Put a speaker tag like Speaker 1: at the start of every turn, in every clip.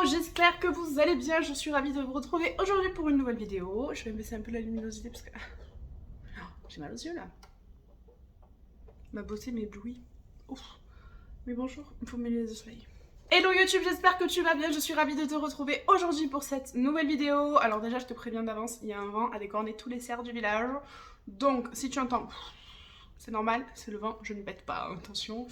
Speaker 1: j'espère que vous allez bien, je suis ravie de vous retrouver aujourd'hui pour une nouvelle vidéo. Je vais baisser un peu la luminosité parce que j'ai mal aux yeux là. Ma beauté m'éblouit. Ouf. Mais bonjour, il faut me les yeux au soleil. Hello YouTube, j'espère que tu vas bien, je suis ravie de te retrouver aujourd'hui pour cette nouvelle vidéo. Alors déjà je te préviens d'avance, il y a un vent à décorner tous les cerfs du village. Donc si tu entends, c'est normal, c'est le vent, je ne bête pas, attention.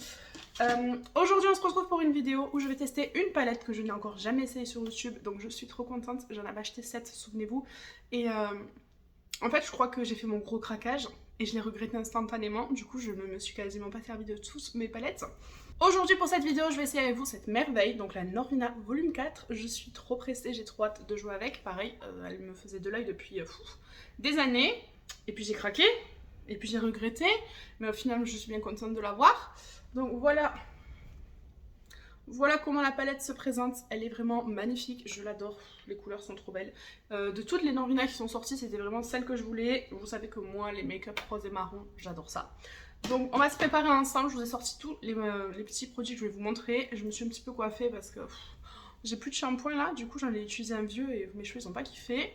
Speaker 1: Aujourd'hui on se retrouve pour une vidéo où je vais tester une palette que je n'ai encore jamais essayée sur YouTube. Donc je suis trop contente, j'en avais acheté 7, souvenez-vous. Et en fait je crois que j'ai fait mon gros craquage et je l'ai regretté instantanément. Du coup je ne me suis quasiment pas servi de toutes mes palettes. Aujourd'hui pour cette vidéo je vais essayer avec vous cette merveille, donc la Norvina volume 4. Je suis trop pressée, j'ai trop hâte de jouer avec. Pareil, elle me faisait de l'œil depuis des années. Et puis j'ai craqué, et puis j'ai regretté, mais au final je suis bien contente de l'avoir. Donc voilà. Voilà comment la palette se présente, elle est vraiment magnifique, je l'adore, les couleurs sont trop belles. De toutes les Norvina qui sont sorties, c'était vraiment celle que je voulais. Vous savez que moi, les make-up rose et marron, j'adore ça. Donc on va se préparer ensemble, je vous ai sorti tous les petits produits que je vais vous montrer. Je me suis un petit peu coiffée parce que j'ai plus de shampoing là, du coup j'en ai utilisé un vieux et mes cheveux ils ont pas kiffé.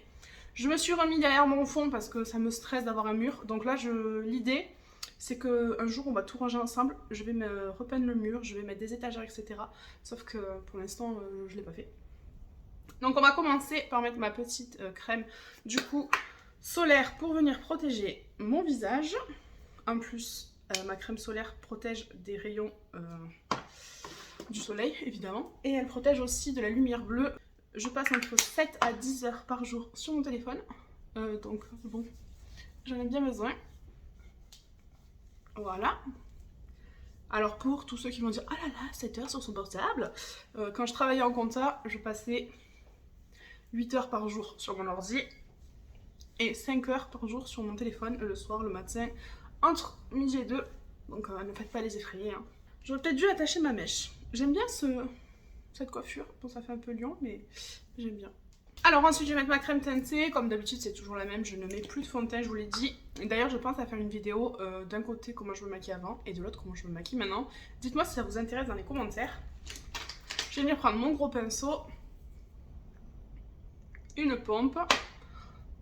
Speaker 1: Je me suis remis derrière mon fond parce que ça me stresse d'avoir un mur, donc là l'idée c'est qu'un jour on va tout ranger ensemble, je vais me repeindre le mur, je vais mettre des étagères, etc. Sauf que pour l'instant je l'ai pas fait. Donc on va commencer par mettre ma petite crème du coup solaire pour venir protéger mon visage. En plus ma crème solaire protège des rayons du soleil évidemment. Et elle protège aussi de la lumière bleue. Je passe entre 7 à 10 heures par jour sur mon téléphone. Donc bon, j'en ai bien besoin. Voilà. Alors pour tous ceux qui vont dire « Ah là là, 7 heures sur son portable », quand je travaillais en compta, je passais 8 heures par jour sur mon ordi et 5 heures par jour sur mon téléphone, le soir, le matin, entre midi et 2. Donc ne faites pas les effrayer. Hein. J'aurais peut-être dû attacher ma mèche. J'aime bien cette coiffure. Bon, ça fait un peu lion, mais j'aime bien. Alors ensuite je vais mettre ma crème teintée, comme d'habitude c'est toujours la même, je ne mets plus de fond de teint, je vous l'ai dit. D'ailleurs je pense à faire une vidéo d'un côté comment je me maquille avant et de l'autre comment je me maquille maintenant. Dites-moi si ça vous intéresse dans les commentaires. Je vais venir prendre mon gros pinceau, une pompe.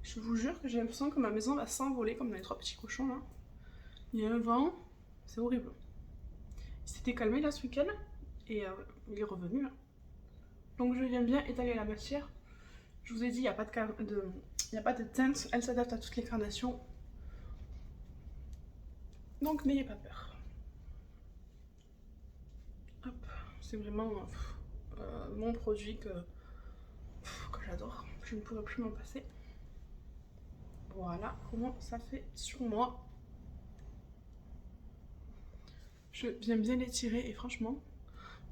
Speaker 1: Je vous jure que j'ai l'impression que ma maison va s'envoler comme dans les 3 petits cochons là. Il y a un vent, c'est horrible. Il s'était calmé là ce week-end et il est revenu là. Donc je viens bien étaler la matière. Je vous ai dit, il n'y a pas de teinte, elle s'adapte à toutes les carnations. Donc n'ayez pas peur. Hop, c'est vraiment mon produit que j'adore. Je ne pourrais plus m'en passer. Voilà comment ça fait sur moi. Je viens bien l'étirer et franchement,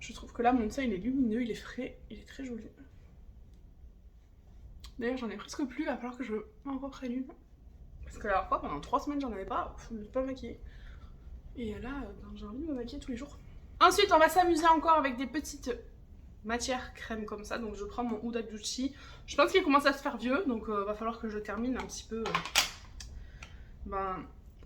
Speaker 1: je trouve que là mon teint il est lumineux, il est frais, il est très joli. D'ailleurs j'en ai presque plus, il va falloir que je m'en reprenne une. Parce que la dernière fois pendant 3 semaines j'en avais pas, je ne me suis pas maquillée. Et là j'ai envie de me maquiller tous les jours. Ensuite on va s'amuser encore avec des petites matières crème comme ça. Donc je prends mon Huda Beauty. Je pense qu'il commence à se faire vieux, donc va falloir que je termine un petit peu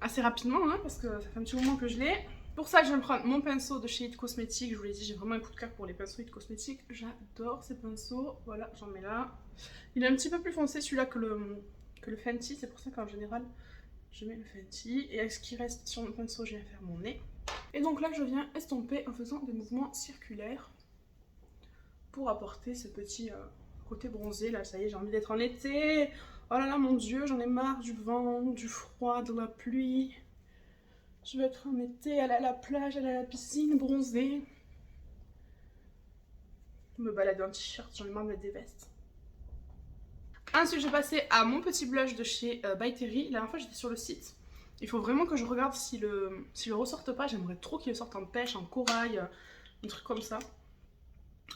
Speaker 1: assez rapidement hein, parce que ça fait un petit moment que je l'ai. Pour ça je vais prendre mon pinceau de chez It Cosmetics. Je vous l'ai dit, j'ai vraiment un coup de cœur pour les pinceaux It Cosmetics. J'adore ces pinceaux. Voilà, j'en mets là. Il est un petit peu plus foncé celui-là que le Fenty. C'est pour ça qu'en général je mets le Fenty. Et avec ce qui reste sur mon pinceau, je viens faire mon nez. Et donc là je viens estomper en faisant des mouvements circulaires pour apporter ce petit côté bronzé. Là ça y est, j'ai envie d'être en été. Oh là là mon dieu, j'en ai marre du vent, du froid, de la pluie. Je vais être en été, aller à la plage, aller à la piscine, bronzer. Me balader en t-shirt, j'en ai marre de mettre des vestes. Ensuite je vais passer à mon petit blush de chez By Terry. La dernière fois j'étais sur le site. Il faut vraiment que je regarde s'il le ressorte pas. J'aimerais trop qu'il le sorte en pêche, en corail, un truc comme ça.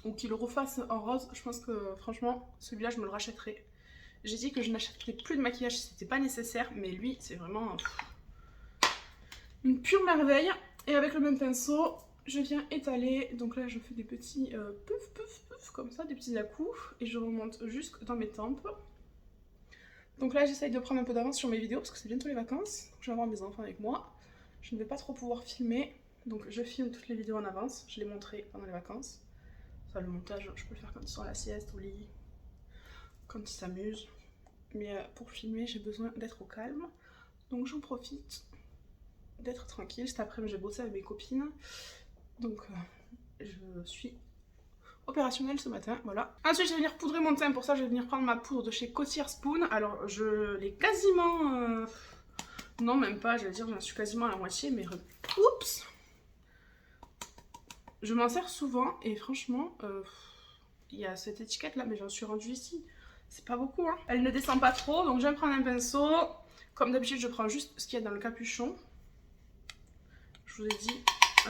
Speaker 1: Ou qu'il le refasse en rose. Je pense que franchement celui-là je me le rachèterai. J'ai dit que je n'achèterais plus de maquillage si c'était pas nécessaire. Mais lui c'est vraiment une pure merveille. Et avec le même pinceau je viens étaler. Donc là je fais des petits pouf pouf pouf comme ça, des petits à-coups. Et je remonte jusque dans mes tempes. Donc là j'essaye de prendre un peu d'avance sur mes vidéos parce que c'est bientôt les vacances. Je vais avoir mes enfants avec moi. Je ne vais pas trop pouvoir filmer. Donc je filme toutes les vidéos en avance. Je les montrerai pendant les vacances. Ça, le montage, je peux le faire quand ils sont à la sieste, au lit, quand ils s'amusent. Mais pour filmer, j'ai besoin d'être au calme. Donc j'en profite d'être tranquille. Cet après-midi, j'ai bossé avec mes copines. Donc je suis opérationnelle ce matin, voilà. Ensuite, je vais venir poudrer mon teint. Pour ça, je vais venir prendre ma poudre de chez Cotier Spoon. Alors, je l'ai quasiment... Non, même pas, je vais dire, j'en suis quasiment à la moitié, mais... Oups! Je m'en sers souvent, et franchement, il y a cette étiquette là, mais j'en suis rendue ici. C'est pas beaucoup, hein. Elle ne descend pas trop, donc je vais prendre un pinceau. Comme d'habitude, je prends juste ce qu'il y a dans le capuchon. Je vous ai dit,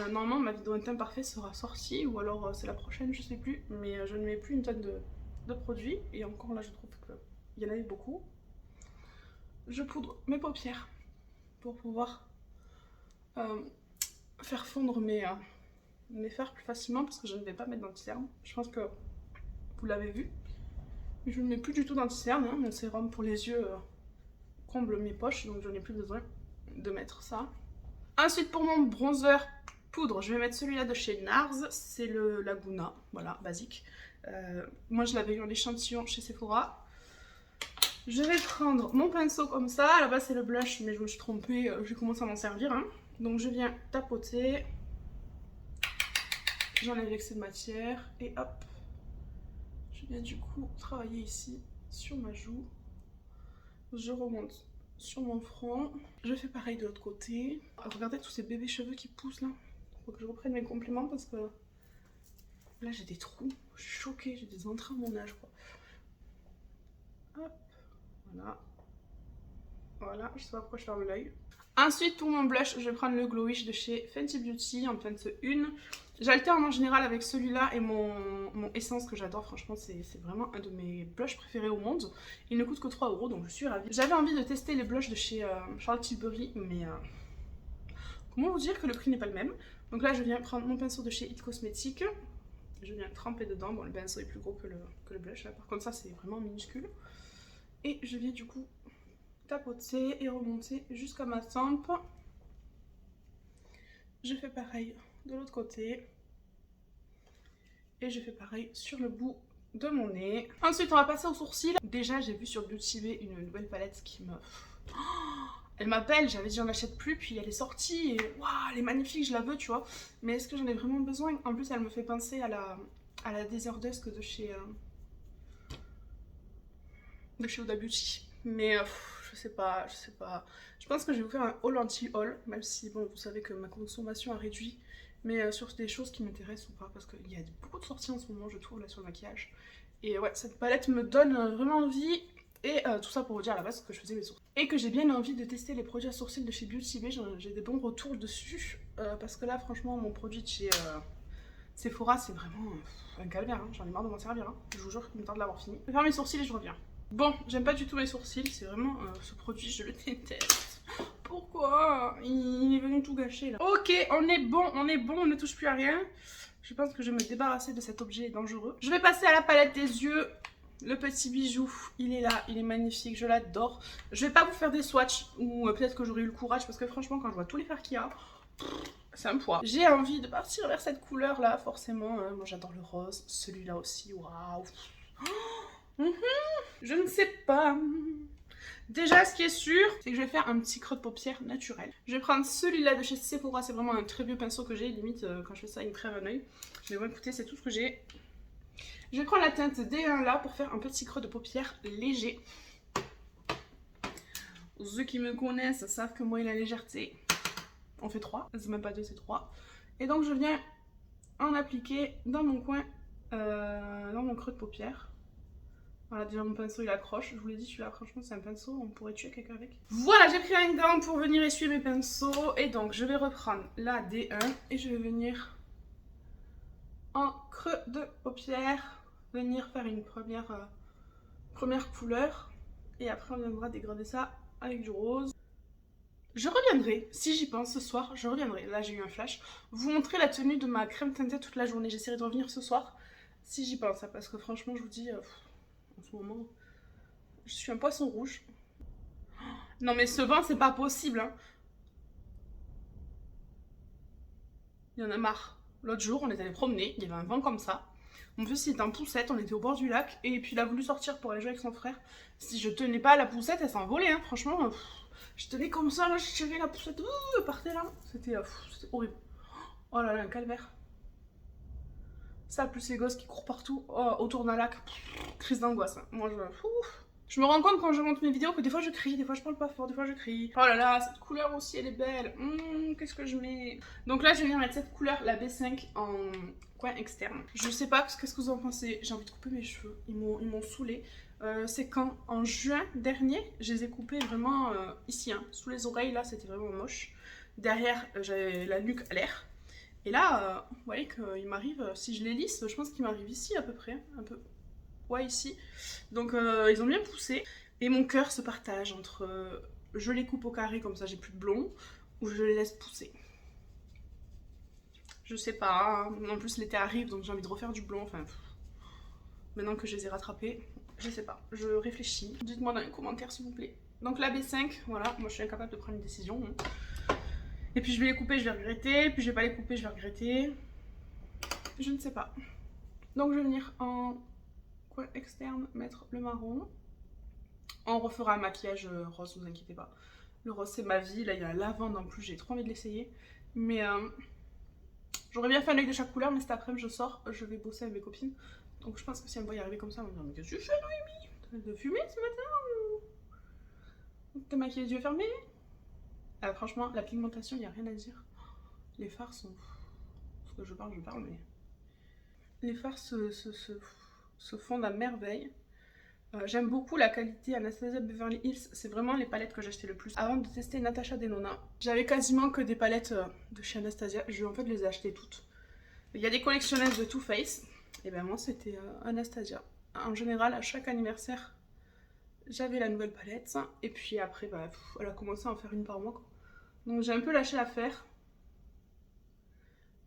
Speaker 1: normalement, ma vidéo un teint parfait sera sortie, ou alors c'est la prochaine, je sais plus. Mais je ne mets plus une tonne de produits, et encore là, je trouve qu'il y en avait beaucoup. Je poudre mes paupières pour pouvoir faire fondre mes fards plus facilement, parce que je ne vais pas mettre d'anti-cerne. Je pense que vous l'avez vu. Mais je ne mets plus du tout d'anti-cerne, hein. Mon sérum pour les yeux comble mes poches, donc je n'ai plus besoin de mettre ça. Ensuite, pour mon bronzer poudre, je vais mettre celui-là de chez NARS, c'est le Laguna, voilà, basique. Moi je l'avais eu en échantillon chez Sephora. Je vais prendre mon pinceau comme ça, à la base c'est le blush, mais je me suis trompée, j'ai commencé à m'en servir, hein. Donc je viens tapoter, j'enlève l'excès de matière, et hop, je viens du coup travailler ici, sur ma joue. Je remonte sur mon front, je fais pareil de l'autre côté. Regardez tous ces bébés cheveux qui poussent là. Faut que je reprenne mes compléments parce que là j'ai des trous. Je suis choquée, j'ai des entrains à mon âge quoi. Hop, voilà. Voilà, je sais pas pourquoi je ferme l'œil. Ensuite pour mon blush, je vais prendre le Glowish de chez Fenty Beauty en teinte 1. J'alterne en général avec celui-là et mon Essence que j'adore, franchement c'est vraiment un de mes blushs préférés au monde. Il ne coûte que 3 € donc je suis ravie. J'avais envie de tester les blushs de chez Charlotte Tilbury mais comment vous dire que le prix n'est pas le même. Donc là je viens prendre mon pinceau de chez It Cosmetics. Je viens tremper dedans, bon le pinceau est plus gros que le blush là. Par contre ça c'est vraiment minuscule. Et je viens du coup tapoter et remonter jusqu'à ma tempe. Je fais pareil de l'autre côté. Et je fais pareil sur le bout de mon nez. Ensuite on va passer aux sourcils. Déjà j'ai vu sur Beauty Bay une nouvelle palette qui me... Elle m'appelle, j'avais dit on n'achète plus, puis elle est sortie et waouh, elle est magnifique, je la veux, tu vois. Mais est-ce que j'en ai vraiment besoin? En plus elle me fait penser à la Desert Dusk de chez Huda Beauty. Mais je sais pas. Je pense que je vais vous faire un haul anti-haul, même si bon vous savez que ma consommation a réduit. Mais sur des choses qui m'intéressent ou pas, parce qu'il y a beaucoup de sorties en ce moment, je trouve, là sur le maquillage. Et ouais, cette palette me donne vraiment envie. Et tout ça pour vous dire à la base que je faisais mes sourcils. Et que j'ai bien envie de tester les produits à sourcils de chez Beauty Bay, j'ai des bons retours dessus. Parce que là, franchement, mon produit de chez Sephora, c'est vraiment un calvaire, hein. J'en ai marre de m'en servir, hein. Je vous jure qu'il me tarde de l'avoir fini. Je vais faire mes sourcils et je reviens. Bon, j'aime pas du tout mes sourcils, c'est vraiment ce produit, je le déteste. Pourquoi? Il est venu tout gâcher là. Ok, on est bon, on ne touche plus à rien. Je pense que je vais me débarrasser de cet objet dangereux. Je vais passer à la palette des yeux. Le petit bijou, il est là, il est magnifique, je l'adore. Je vais pas vous faire des swatchs, ou peut-être que j'aurai eu le courage, parce que franchement, quand je vois tous les fards qu'il y a, c'est un poids. J'ai envie de partir vers cette couleur là, forcément. Moi j'adore le rose, celui-là aussi, waouh. Je ne sais pas. Déjà, ce qui est sûr, c'est que je vais faire un petit creux de paupière naturel. Je vais prendre celui-là de chez Sephora, c'est vraiment un très vieux pinceau que j'ai, limite quand je fais ça il me crève un oeil. Mais bon écoutez, c'est tout ce que j'ai. Je vais prendre la teinte D1 là pour faire un petit creux de paupière léger. Ceux qui me connaissent savent que moi et la légèreté, on fait 3, c'est même pas 2, c'est 3. Et donc je viens en appliquer dans mon coin, dans mon creux de paupière. Voilà, déjà mon pinceau il accroche, je vous l'ai dit celui-là franchement c'est un pinceau, on pourrait tuer quelqu'un avec. Voilà, j'ai pris un gant pour venir essuyer mes pinceaux et donc je vais reprendre la D1 et je vais venir en creux de paupière, venir faire une première couleur et après on viendra dégrader ça avec du rose. Je reviendrai, si j'y pense ce soir, je reviendrai, là j'ai eu un flash, vous montrer la tenue de ma crème teintée toute la journée, j'essaierai de revenir ce soir si j'y pense, parce que franchement je vous dis... en ce moment, je suis un poisson rouge. Non mais ce vent, c'est pas possible, hein. Il y en a marre. L'autre jour, on est allé promener, il y avait un vent comme ça. Mon fils il était en poussette, on était au bord du lac, et puis il a voulu sortir pour aller jouer avec son frère. Si je tenais pas la poussette, elle s'envolait, hein, franchement. Je tenais comme ça, là, je tirais la poussette, elle partait là. C'était horrible. Oh là là, un calvaire. Ça, plus les gosses qui courent partout autour d'un lac. Crise d'angoisse. Hein. Moi, je me rends compte quand je monte mes vidéos que des fois je crie, des fois je parle pas fort, des fois je crie. Oh là là, cette couleur aussi, elle est belle. Qu'est-ce que je mets? Donc là, je vais venir mettre cette couleur, la B5, en coin externe. Je sais pas, qu'est-ce que vous en pensez? J'ai envie de couper mes cheveux. Ils m'ont saoulé. C'est quand, en juin dernier, je les ai coupés vraiment ici, hein, sous les oreilles, là, c'était vraiment moche. Derrière, j'avais la nuque à l'air. Et là, vous voyez qu'il m'arrive, si je les lisse, je pense qu'il m'arrive ici à peu près, un peu, ouais ici. Donc ils ont bien poussé. Et mon cœur se partage entre je les coupe au carré comme ça j'ai plus de blond, ou je les laisse pousser. Je sais pas, hein. En plus l'été arrive donc j'ai envie de refaire du blond, enfin maintenant que je les ai rattrapés, je sais pas, je réfléchis. Dites-moi dans les commentaires s'il vous plaît. Donc la B5, voilà, moi je suis incapable de prendre une décision. Hein. Et puis je vais les couper, je vais regretter. Puis je vais pas les couper, je vais regretter. Je ne sais pas. Donc je vais venir en coin externe mettre le marron. On refera un maquillage rose, ne vous inquiétez pas. Le rose c'est ma vie. Là il y a la lavande en plus, j'ai trop envie de l'essayer. Mais j'aurais bien fait un œil de chaque couleur, mais cet après-midi je sors, je vais bosser avec mes copines. Donc je pense que si elles me voient y arriver comme ça, elles vont me dire mais qu'est-ce que tu fais Noémie? T'as de fumer ce matin ou t'es maquillée les yeux fermés? Franchement, la pigmentation, il n'y a rien à dire. Les fards sont... Parce que je parle, mais... Les fards se fondent à merveille. J'aime beaucoup la qualité Anastasia Beverly Hills. C'est vraiment les palettes que j'ai achetées le plus. Avant de tester Natasha Denona, j'avais quasiment que des palettes de chez Anastasia. Je vais en fait les acheter toutes. Il y a des collectionneuses de Too Faced. Et ben moi, c'était Anastasia. En général, à chaque anniversaire, j'avais la nouvelle palette. Et puis après, bah, elle a commencé à en faire une par mois, quoi. Donc j'ai un peu lâché l'affaire.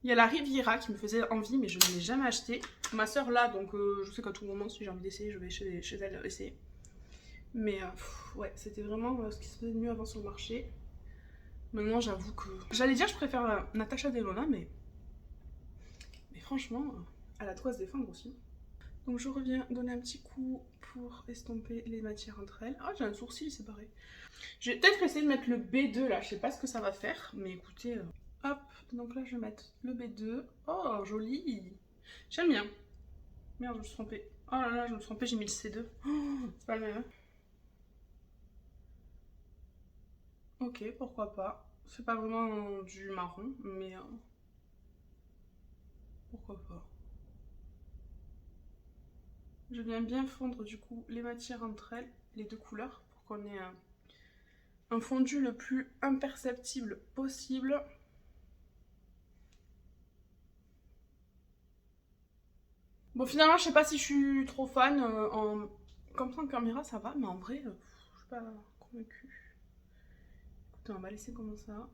Speaker 1: Il y a la Riviera qui me faisait envie, mais je ne l'ai jamais acheté. Ma soeur là, donc je sais qu'à tout moment, si j'ai envie d'essayer, je vais chez elle essayer. Mais ouais, c'était vraiment ce qui se faisait de mieux avant sur le marché. Maintenant, j'avoue que... J'allais dire je préfère Natasha Denona, mais franchement, elle a de quoi se défendre aussi. Donc je reviens donner un petit coup pour estomper les matières entre elles. Ah, j'ai un sourcil séparé. Je vais peut-être essayer de mettre le B2 là, je sais pas ce que ça va faire, mais écoutez... Hop, donc là je vais mettre le B2. Oh, joli. J'aime bien. Merde, je me suis trompée. Oh là là, je me suis trompée, j'ai mis le C2. Oh, c'est pas le même. Ok, pourquoi pas. C'est pas vraiment du marron, mais pourquoi pas. Je viens bien fondre du coup les matières entre elles, les deux couleurs, pour qu'on ait un fondu le plus imperceptible possible. Bon, finalement, je sais pas si je suis trop fan. Comme ça en caméra, ça va, mais en vrai, je suis pas convaincue. Écoutez, on va laisser comme ça.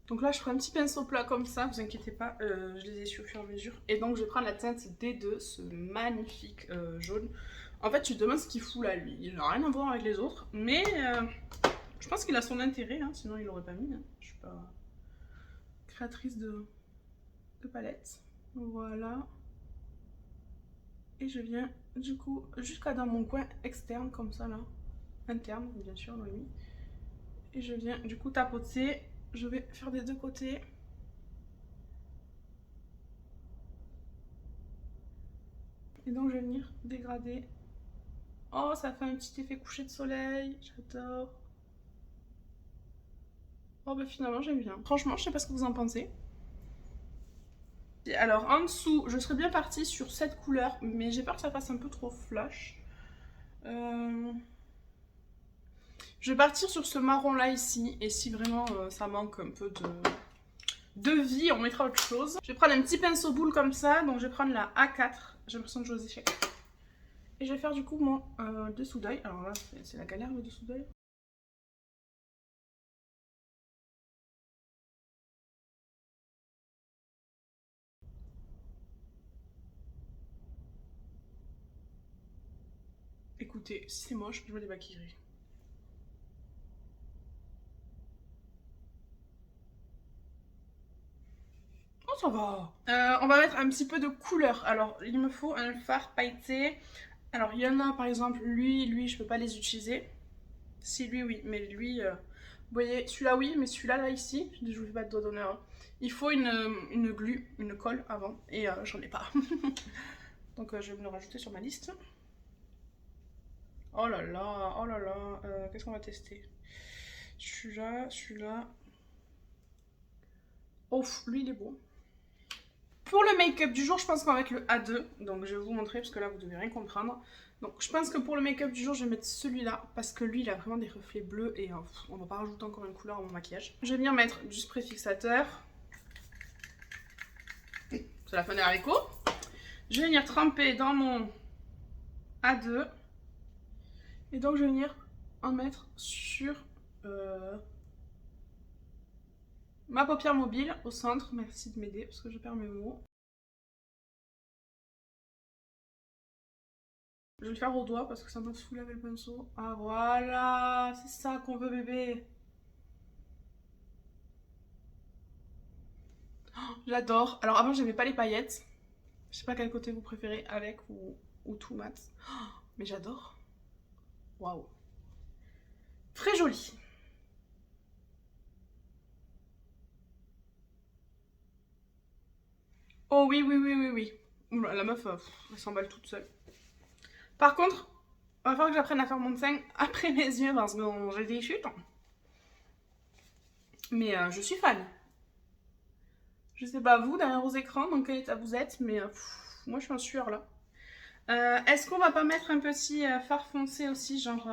Speaker 1: Donc là, je prends un petit pinceau plat comme ça, vous inquiétez pas, je les essuie au fur et à mesure. Et donc, je vais prendre la teinte D2, ce magnifique jaune. En fait, tu te demandes ce qu'il fout là, lui. Il n'a rien à voir avec les autres, mais je pense qu'il a son intérêt, hein, sinon il l'aurait pas mis. Hein. Je suis pas créatrice de palettes. Voilà. Et je viens du coup jusqu'à dans mon coin externe comme ça là, interne bien sûr Noémie. Et je viens du coup tapoter, je vais faire des deux côtés. Et donc je vais venir dégrader. Oh, ça fait un petit effet coucher de soleil, j'adore. Oh bah finalement j'aime bien. Franchement je sais pas ce que vous en pensez. Alors en dessous je serais bien partie sur cette couleur, mais j'ai peur que ça fasse un peu trop flash. Je vais partir sur ce marron là ici, et si vraiment ça manque un peu de vie, on mettra autre chose. Je vais prendre un petit pinceau boule comme ça, donc je vais prendre la A4, j'ai l'impression de jouer aux échecs. Et je vais faire du coup mon dessous d'œil, alors là c'est la galère le dessous d'œil. Écoutez, si c'est moche, je me démaquillerai. Oh ça va. On va mettre un petit peu de couleur. Alors, il me faut un fard pailleté. Alors, il y en a, par exemple, lui, je peux pas les utiliser. Si, lui, oui, mais lui... vous voyez, celui-là, oui, mais celui-là, là, ici, je vous fais pas de doigt d'honneur. Hein. Il faut une glu, une colle avant, et j'en ai pas. Donc, je vais me le rajouter sur ma liste. Oh là là, oh là là. Qu'est-ce qu'on va tester? Celui-là, celui-là. Oh, lui, il est beau. Pour le make-up du jour, je pense qu'on va mettre le A2. Donc, je vais vous montrer, parce que là, vous devez rien comprendre. Donc, je pense que pour le make-up du jour, je vais mettre celui-là. Parce que lui, il a vraiment des reflets bleus. Et on va pas rajouter encore une couleur à mon maquillage. Je vais venir mettre du spray fixateur. C'est la Funny Rico. Je vais venir tremper dans mon A2. Et donc, je vais venir en mettre sur ma paupière mobile au centre. Merci de m'aider parce que je perds mes mots. Je vais le faire au doigt parce que ça m'a saoulé avec le pinceau. Ah voilà, c'est ça qu'on veut, bébé. Oh, j'adore. Alors avant, j'aimais pas les paillettes. Je sais pas quel côté vous préférez, avec ou tout mat. Oh, mais j'adore. Waouh. Très joli. Oh oui, oui, oui, oui, oui. La meuf, elle s'emballe toute seule. Par contre, il va falloir que j'apprenne à faire mon teint après mes yeux parce que j'ai des chutes. Mais je suis fan. Je sais pas vous, derrière vos écrans, dans quel état vous êtes, mais moi je suis en sueur là. Est-ce qu'on va pas mettre un petit fard foncé aussi, genre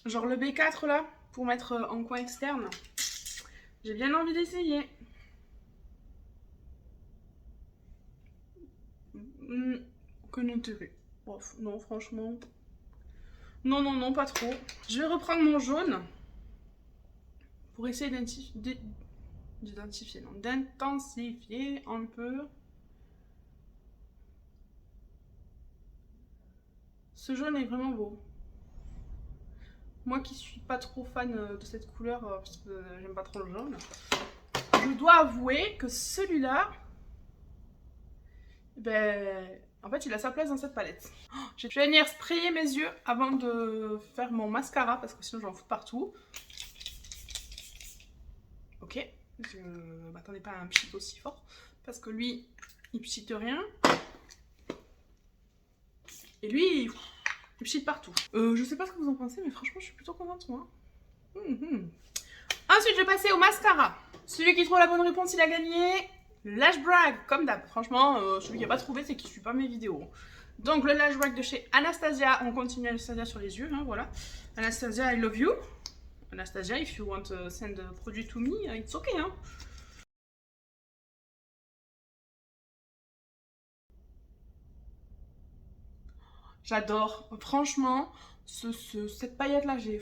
Speaker 1: le B4 là, pour mettre en coin externe? J'ai bien envie d'essayer. Aucun intérêt. Bref, non, franchement. Non, non, non, pas trop. Je vais reprendre mon jaune pour essayer d'intensifier un peu. Ce jaune est vraiment beau. Moi qui suis pas trop fan de cette couleur, parce que j'aime pas trop le jaune, je dois avouer que celui-là, ben, en fait, il a sa place dans cette palette. Oh, je vais venir sprayer mes yeux avant de faire mon mascara, parce que sinon j'en fous partout. Ok, je m'attendais pas à un pchit aussi fort, parce que lui, il pchite rien. Et lui, il pchite partout. Je sais pas ce que vous en pensez, mais franchement, je suis plutôt contente, moi. Ensuite, je vais passer au mascara. Celui qui trouve la bonne réponse, il a gagné. Le Lash Brag, comme d'hab. Franchement, celui qui n'a pas trouvé, c'est qu'il ne suit pas mes vidéos. Donc, le Lash Brag de chez Anastasia. On continue Anastasia sur les yeux, hein, voilà. Anastasia, I love you. Anastasia, if you want to send a product to me, it's okay, hein. J'adore. Franchement, cette paillette-là, j'ai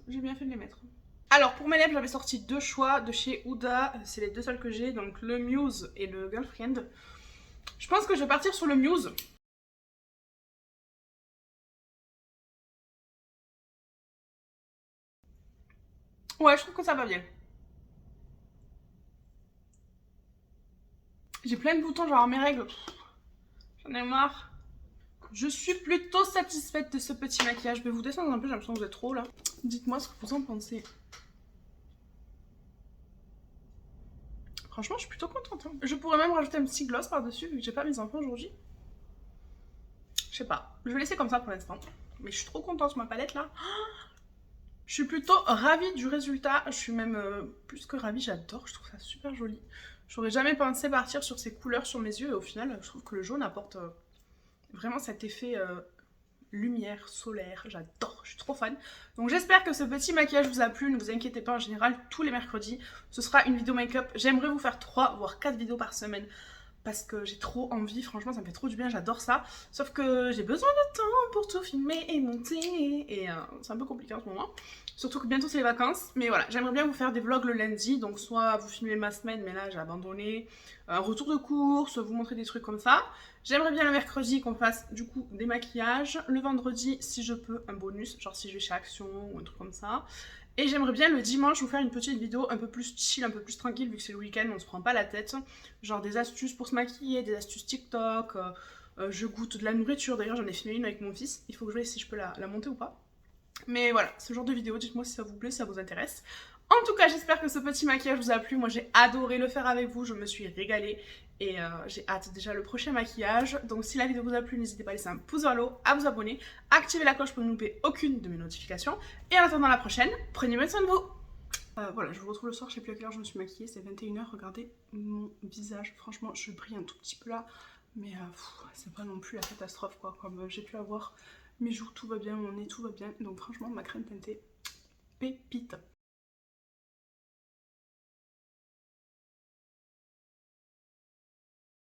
Speaker 1: bien fait de les mettre. Alors, pour mes lèvres, j'avais sorti deux choix de chez Huda. C'est les deux seuls que j'ai, donc le Muse et le Girlfriend. Je pense que je vais partir sur le Muse. Ouais, je trouve que ça va bien. J'ai plein de boutons, genre mes règles. J'en ai marre. Je suis plutôt satisfaite de ce petit maquillage. Je vais vous descendre un peu, j'ai l'impression que vous êtes trop là. Dites-moi ce que vous en pensez. Franchement, je suis plutôt contente. Hein. Je pourrais même rajouter un petit gloss par-dessus, vu que j'ai pas mes enfants aujourd'hui. Je sais pas. Je vais laisser comme ça pour l'instant. Mais je suis trop contente sur ma palette là. Je suis plutôt ravie du résultat. Je suis même plus que ravie. J'adore. Je trouve ça super joli. J'aurais jamais pensé partir sur ces couleurs sur mes yeux. Et au final, je trouve que le jaune apporte vraiment cet effet lumière solaire. J'adore. Je suis trop fan. Donc j'espère que ce petit maquillage vous a plu. Ne vous inquiétez pas. En général, tous les mercredis, ce sera une vidéo make-up. J'aimerais vous faire 3 voire 4 vidéos par semaine. Parce que j'ai trop envie, franchement ça me fait trop du bien, j'adore ça. Sauf que j'ai besoin de temps pour tout filmer et monter. Et c'est un peu compliqué en ce moment. Surtout que bientôt c'est les vacances. Mais voilà, j'aimerais bien vous faire des vlogs le lundi. Donc soit vous filmez ma semaine, mais là j'ai abandonné. Un retour de course, vous montrer des trucs comme ça. J'aimerais bien le mercredi qu'on fasse du coup des maquillages. Le vendredi, si je peux, un bonus. Genre si je vais chez Action ou un truc comme ça. Et j'aimerais bien le dimanche vous faire une petite vidéo un peu plus chill, un peu plus tranquille, vu que c'est le week-end, on se prend pas la tête. Genre des astuces pour se maquiller, des astuces TikTok, je goûte de la nourriture. D'ailleurs, j'en ai filmé une avec mon fils. Il faut que je voie si je peux la monter ou pas. Mais voilà, ce genre de vidéo, dites-moi si ça vous plaît, si ça vous intéresse. En tout cas, j'espère que ce petit maquillage vous a plu. Moi, j'ai adoré le faire avec vous, je me suis régalée. Et j'ai hâte déjà le prochain maquillage. Donc si la vidéo vous a plu, n'hésitez pas à laisser un pouce vers le haut, à vous abonner, activer la cloche pour ne louper aucune de mes notifications. Et en attendant la prochaine, prenez bien soin de vous. Voilà, je vous retrouve le soir, je sais plus à quelle heure je me suis maquillée, c'est 21h, regardez mon visage, franchement je brille un tout petit peu là, mais c'est pas non plus la catastrophe quoi, comme j'ai pu avoir mes joues, tout va bien, mon nez, tout va bien, donc franchement ma crème teintée, pépite.